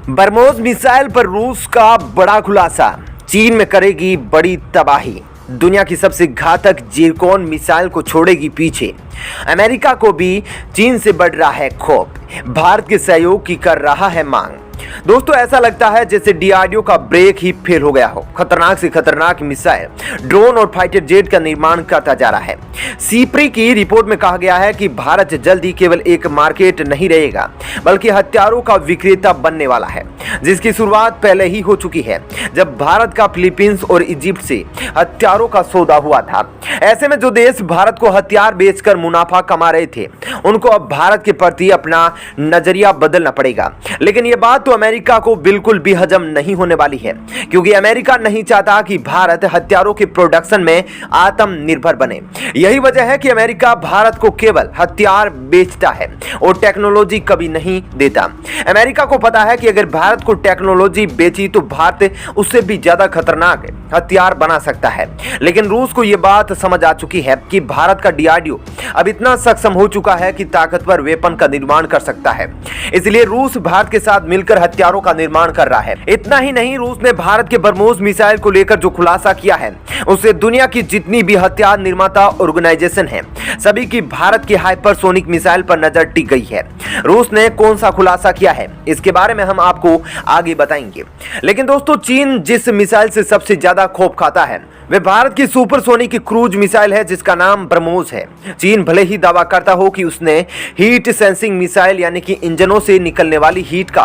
BrahMos missile पर रूस का बड़ा खुलासा। चीन में करेगी बड़ी तबाही। दुनिया की सबसे घातक जिरकॉन मिसाइल को छोड़ेगी पीछे। अमेरिका को भी चीन से बढ़ रहा है खौफ। भारत के सहयोग की कर रहा है मांग। दोस्तों, ऐसा लगता है जैसे डीआरडीओ का ब्रेक ही फेल हो गया हो। खतरनाक से खतरनाक मिसाइल, ड्रोन और फाइटर जेट का निर्माण करता जा रहा है। सीप्री की रिपोर्ट में कहा गया है कि भारत जल्द ही केवल एक मार्केट नहीं रहेगा बल्कि हथियारों का विक्रेता बनने वाला है, जिसकी शुरुआत पहले ही हो चुकी है जब भारत का फिलीपींस और इजिप्ट से हथियारों का सौदा हुआ था। ऐसे में जो देश भारत को हथियार बेचकर मुनाफा कमा रहे थे, उनको अब भारत के प्रति अपना नजरिया बदलना पड़ेगा। लेकिन यह बात तो अमेरिका को बिल्कुल भी हजम नहीं होने वाली है, क्योंकि अमेरिका नहीं चाहता कि भारत हथियारों के प्रोडक्शन में आत्मनिर्भर बने। यही वजह है कि अमेरिका भारत को केवल हथियार बेचता है और टेक्नोलॉजी कभी नहीं देता। अमेरिका को पता है कि अगर भारत को टेक्नोलॉजी बेची तो भारत उससे भी ज्यादा खतरनाक हथियार बना सकता है। लेकिन रूस को यह बात समझ आ चुकी है कि भारत का डीआरडीओ अब इतना सक्षम हो चुका है कि ताकतवर वेपन का निर्माण कर सकता है। इसलिए रूस भारत के साथ मिलकर हथियारों का निर्माण कर रहा है। इतना ही नहीं, रूस ने भारत के ब्रह्मोस मिसाइल को लेकर जो खुलासा किया है, उससे दुनिया की जितनी भी हथियार निर्माता ऑर्गेनाइजेशन है, सभी की भारत के हाइपरसोनिक मिसाइल पर नजर टिक गई है। रूस ने कौन सा खुलासा किया है, इसके बारे में हम आपको आगे बताएंगे। लेकिन दोस्तों, चीन जिस मिसाइल से सबसे ज्यादा खौफ खाता है वे भारत की सुपरसोनिक क्रूज मिसाइल है, जिसका नाम ब्रह्मोस है। चीन भले ही दावा करता हो कि उसने हीट सेंसिंग मिसाइल यानी कि इंजनों से निकलने वाली हीट का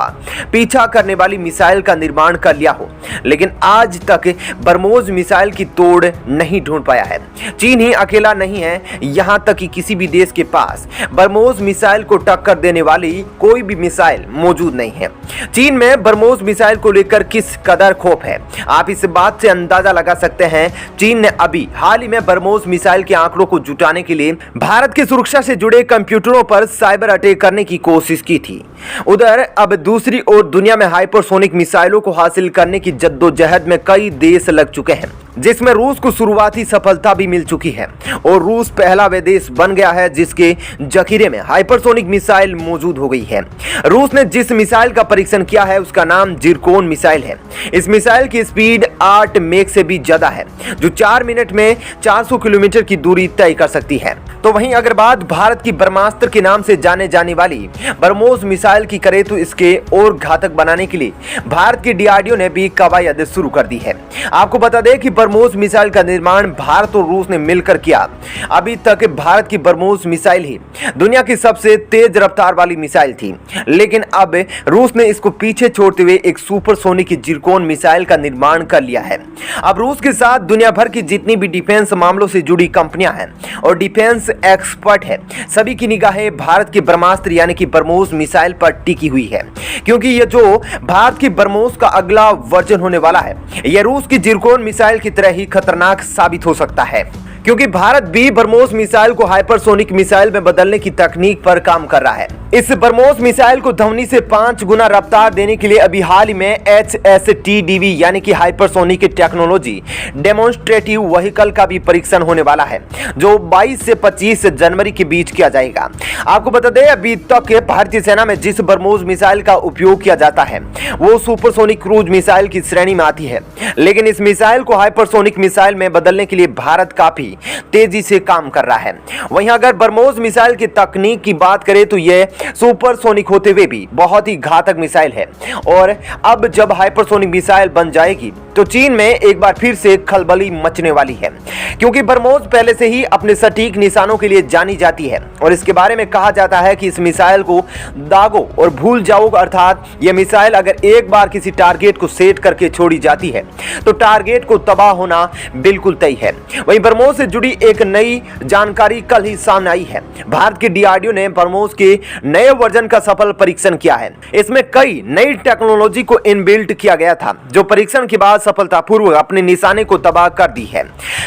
पीछा करने वाली मिसाइल का निर्माण कर लिया हो, लेकिन आज तक ब्रह्मोस मिसाइल की तोड़ नहीं ढूंढ पाया है। चीन ही अकेला नहीं है, यहां तक कि किसी भी देश के पास ब्रह्मोस मिसाइल को टक्कर देने वाली कोई भी मिसाइल मौजूद नहीं है। चीन में ब्रह्मोस मिसाइल को लेकर किस कदर खौफ है, आप इस बात से अंदाजा लगा सकते हैं। चीन ने अभी हाल ही में ब्रह्मोस मिसाइल के आंकड़ों को जुटाने के लिए भारत की सुरक्षा से जुड़े कंप्यूटरों पर साइबर अटैक करने की कोशिश की थी। उधर अब दूसरी ओर दुनिया में हाइपरसोनिक मिसाइलों को हासिल करने की जद्दोजहद में कई देश लग चुके हैं, जिसमें रूस को शुरुआती सफलता भी मिल चुकी है और रूस पहला वे देश बन गया है जिसके जखीरे में हाइपरसोनिक मिसाइल मौजूद हो गई है। रूस ने जिस मिसाइल का परीक्षण किया है उसका नाम जिरकॉन मिसाइल है। इस मिसाइल की स्पीड 8 मैक से भी ज्यादा है, जो 4 मिनट में 400 किलोमीटर की दूरी तय कर सकती है। तो वहीं अगर बात भारत की ब्रह्मास्त्र के नाम से जाने जाने वाली ब्रह्मोस मिसाइल की करें, तो इसके और घातक बनाने के लिए भारत की डीआरडीओ ने भी कवायद शुरू कर दी है। आपको बता दें कि ब्रह्मोस मिसाइल का निर्माण भारत और रूस ने मिलकर किया। अभी तक भारत की ब्रह्मोस मिसाइल ही दुनिया की सबसे तेज रफ्तार वाली मिसाइल थी, लेकिन अब रूस ने इसको पीछे छोड़ते हुए एक सुपरसोनिक जिरकॉन मिसाइल का निर्माण कर लिया है। अब रूस के साथ दुनिया भर की जितनी भी डिफेंस मामलों से जुड़ी कंपनियां हैं और डिफेंस एक्सपर्ट है, सभी की निगाहें भारत के ब्रह्मास्त्र यानी कि ब्रह्मोस मिसाइल पर टिकी हुई है, क्योंकि ये जो भारत की ब्रह्मोस का अगला वर्जन होने वाला है, यह रूस की जिरकॉन मिसाइल की तरह ही खतरनाक साबित हो सकता है, क्योंकि भारत भी ब्रह्मोस मिसाइल को हाइपरसोनिक मिसाइल में बदलने की तकनीक पर काम कर रहा है। इस ब्रह्मोस मिसाइल को ध्वनि से 5 गुना रफ्तार देने के लिए अभी हाल ही में HSTDV यानी कि हाइपरसोनिक टेक्नोलॉजी डेमोन्स्ट्रेटिव व्हीकल का भी परीक्षण होने वाला है, जो 22 से 25 जनवरी के बीच किया जाएगा। आपको बता दें, अभी तक भारतीय सेना में जिस ब्रह्मोस मिसाइल का उपयोग किया जाता है वो सुपरसोनिक क्रूज मिसाइल की श्रेणी में आती है, लेकिन इस मिसाइल को हाइपरसोनिक मिसाइल में बदलने के लिए भारत काफी तेजी से काम कर रहा है। वहीं अगर ब्रह्मोस मिसाइल की तकनीक की बात करें तो यह सुपरसोनिक होते हुए भी बहुत ही घातक मिसाइल है, और अब जब हाइपरसोनिक मिसाइल बन जाएगी तो चीन में एक बार फिर से खलबली मचने वाली है, क्योंकि ब्रह्मोस पहले से ही अपने सटीक निशानों के लिए जानी जाती है और इसके बारे में कहा जाता है कि इस मिसाइल को दागो और भूल जाओ, अर्थात यह मिसाइल अगर एक बार किसी टारगेट को सेट करके छोड़ी जाती है तो टारगेट को तबाह होना बिल्कुल तय है। वहीं ब्रह्मोस से जुड़ी एक नई जानकारी कल ही सामने आई है। भारत के डीआरडीओ ने ब्रह्मोस के नए वर्जन का सफल परीक्षण किया है। इसमें कई नई टेक्नोलॉजी को इनबिल्ट किया गया था, जो परीक्षण के बाद सफलतापूर्वक अपने निशाने को तबाह कर दी है।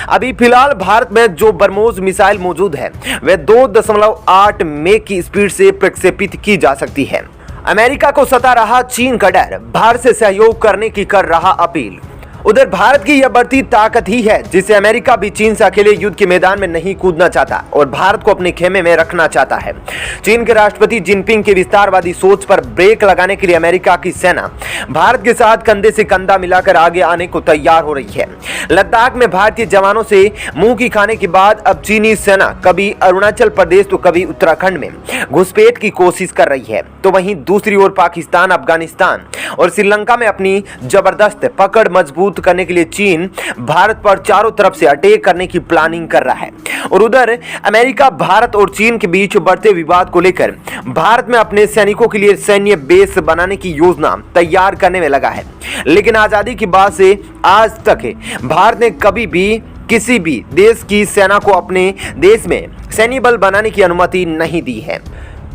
अभी फिलहाल भारत में जो ब्रह्मोस मिसाइल मौजूद है वह 2.8 मैक की स्पीड से प्रक्षेपित की जा सकती है। अमेरिका को सता रहा चीन का डर, भारत से सहयोग करने की कर रहा अपील। उधर भारत की यह बढ़ती ताकत ही है जिससे अमेरिका भी चीन से अकेले युद्ध के मैदान में नहीं कूदना चाहता और भारत को अपने खेमे में रखना चाहता है। चीन के राष्ट्रपति जिनपिंग के विस्तारवादी सोच पर ब्रेक लगाने के लिए अमेरिका की सेना भारत के साथ कंधे से कंधा मिलाकर आगे आने को तैयार हो रही है। लद्दाख में भारतीय जवानों से मुंह की खाने के बाद अब चीनी सेना कभी अरुणाचल प्रदेश तो कभी उत्तराखंड में घुसपैठ की कोशिश कर रही है, तो वहीं दूसरी ओर पाकिस्तान, अफगानिस्तान और श्रीलंका में अपनी जबरदस्त पकड़ मजबूत करने के लिए चीन भारत पर चारों तरफ से अटैक करने की प्लानिंग कर रहा है। और उधर अमेरिका भारत और चीन के बीच बढ़ते विवाद को लेकर भारत में अपने सैनिकों के लिए सैन्य बेस बनाने की योजना तैयार करने में लगा है। लेकिन आजादी के बाद से आज तक भारत ने कभी भी किसी भी देश की सेना को अपने देश में सैन्य बल बनाने की अनुमति नहीं दी है।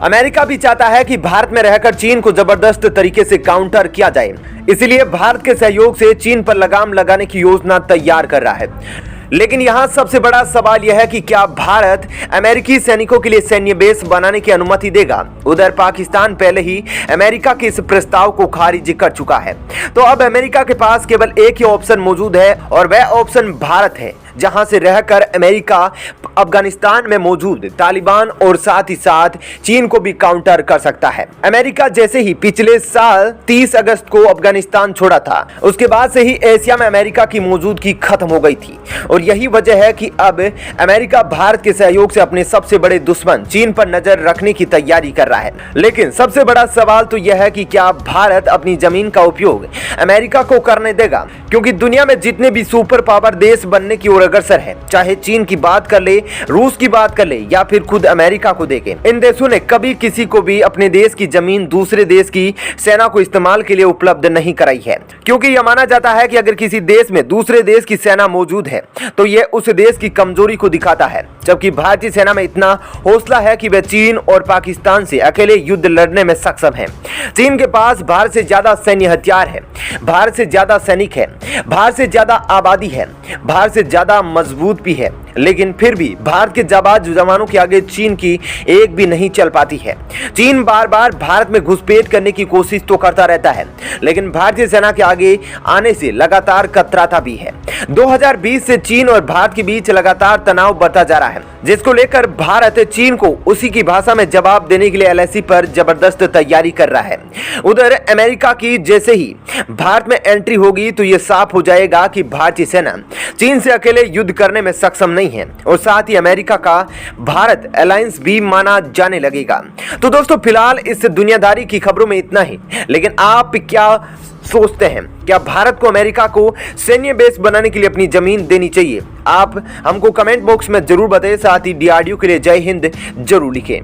अमेरिका भी चाहता है कि भारत में रहकर चीन को जबरदस्त तरीके से काउंटर किया जाए, इसलिए भारत के सहयोग से चीन पर लगाम लगाने की योजना तैयार कर रहा है। लेकिन यहाँ सबसे बड़ा सवाल यह है कि क्या भारत अमेरिकी सैनिकों के लिए सैन्य बेस बनाने की अनुमति देगा। उधर पाकिस्तान पहले ही अमेरिका के इस प्रस्ताव को खारिज कर चुका है, तो अब अमेरिका के पास केवल एक ही ऑप्शन मौजूद है और वह ऑप्शन भारत है, जहां से रहकर अमेरिका अफगानिस्तान में मौजूद तालिबान और साथ ही साथ चीन को भी काउंटर कर सकता है। अमेरिका जैसे ही पिछले साल 30 अगस्त को अफगानिस्तान छोड़ा था, उसके बाद से ही एशिया में अमेरिका की मौजूदगी खत्म हो गई थी और यही वजह है कि अब अमेरिका भारत के सहयोग से अपने सबसे बड़े दुश्मन चीन पर नजर रखने की तैयारी कर रहा है। लेकिन सबसे बड़ा सवाल तो यह है कि क्या भारत अपनी जमीन का उपयोग अमेरिका को करने देगा, क्योंकि दुनिया में जितने भी सुपर पावर देश बनने की ओर अग्रसर है, चाहे चीन की बात कर ले, रूस की बात कर ले या फिर खुद अमेरिका को देखे, इन देशों ने कभी किसी को भी अपने देश की जमीन दूसरे देश की सेना को इस्तेमाल के लिए उपलब्ध नहीं कराई है, क्योंकि यह माना जाता है कि अगर किसी देश में दूसरे देश की सेना मौजूद है तो यह उस देश की कमजोरी को दिखाता है। जबकि भारतीय सेना में इतना हौसला है कि वह चीन और पाकिस्तान से अकेले युद्ध लड़ने में सक्षम है। चीन के पास भारत से ज्यादा सैन्य हथियार है, भारत से ज्यादा सैनिक है, भारत से ज्यादा आबादी है, भारत से ज्यादा मजबूत भी है, लेकिन फिर भी भारत के जाबाज जवानों के आगे चीन की एक भी नहीं चल पाती है। चीन बार बार भारत में घुसपैठ करने की कोशिश तो करता रहता है, लेकिन भारतीय सेना के आगे आने से लगातार कतराता भी है। 2020 से चीन और भारत के बीच लगातार तनाव बढ़ता जा रहा है, जिसको लेकर भारत चीन को उसी की भाषा में जवाब देने के लिए एलएसी पर जबरदस्त तैयारी कर रहा है। उधर अमेरिका की जैसे ही भारत में एंट्री होगी तो यह साफ हो जाएगा कि भारतीय सेना चीन से अकेले युद्ध करने में सक्षम नहीं है और साथ ही अमेरिका का भारत अलायंस भी माना जाने लगेगा। तो दोस्तों, फिलहाल इस दुनियादारी की खबरों में इतना ही, लेकिन आप क्या सोचते हैं, क्या भारत को अमेरिका को सैन्य बेस बनाने के लिए अपनी जमीन देनी चाहिए? आप हमको कमेंट बॉक्स में जरूर बताएं, साथ ही DRDO के लिए जय हिंद जरूर लिखें।